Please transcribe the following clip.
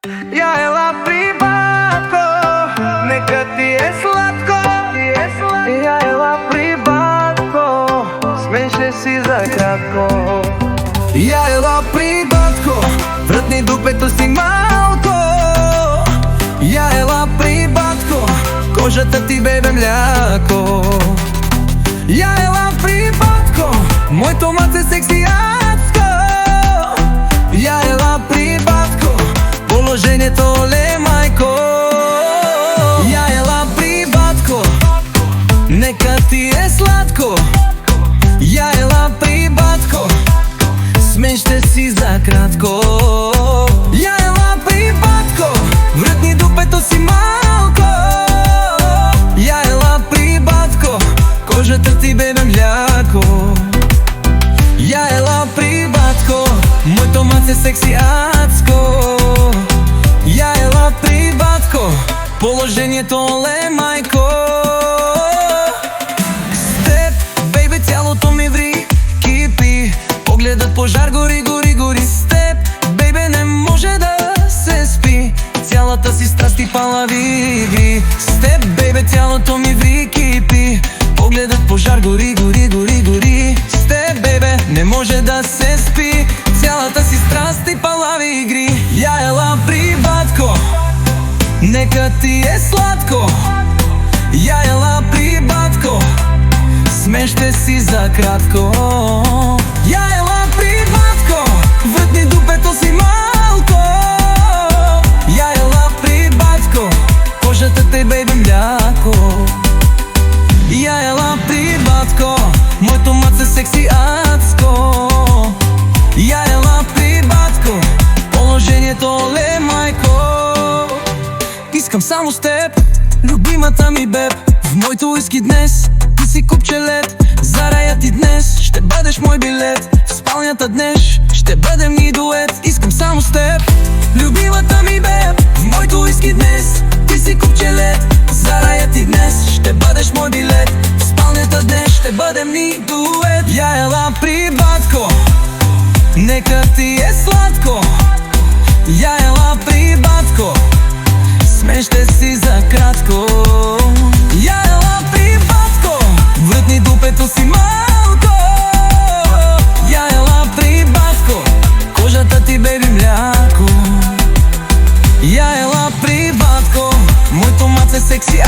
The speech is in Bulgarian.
Ја ела при батко, нека ти е сладко. Ја ела при батко, смеше си за кратко. Ја ела при батко, вртни дупето си малко. Ја ела при батко, кожата ти бебе мляко. Ја ела при батко, моето маце секси адско. Ја ела при батко, положението ле мајко. Ја ела при батко, нека ти е сладко. Ја ела при батко, смеште си за кратко. Ја ела при батко, вртни дупето си малко. Ја ела при батко, кожата ти бебе мляко. Ја ела при батко, моето маце секси адско. Ја ела при батко, положението ле мајко. С теб, бейбе, тялото ми ври, кипи, погледът пожар гори, гори, гори. С теб, бейбе, не може да се спи, цялата си страст и палави игри. С теб, бейбе, тялото ми ври, кипи, погледът пожар гори, гори, гори, гори. С теб, бейбе, не може да се спи, цялата си страст и палави игри. Ја ела при батко, нека ти е сладко. Ја ела при батко, смеште си за кратко. Ја ела при батко, вртни дупето си малко. Ја ела при батко, кожата те бейбе мляко. Ја ела при батко, моето маце секси адско. Ја ела при батко, положението ле мајко. Искам само с теб, любимата ми беб. В моето уиски днес ти си купче лед. За рая ти днес ще бъдеш мой билет. В спалнята днес ще бъдем ни дует. Искам само с теб, любимата ми беб. В моето уиски днес ти си купче лед. За рая ти днес ще бъдеш мой билет. В спалнята днес ще бъдем ни дует. Ја ела при батко, нека ти е сладко. Ја ела при батко, смеште си за кратко. Ја ела при батко, вртни дупето си малко. Ја ела при батко, кожата ти беби мляко. Ја ела при батко, моето маце секси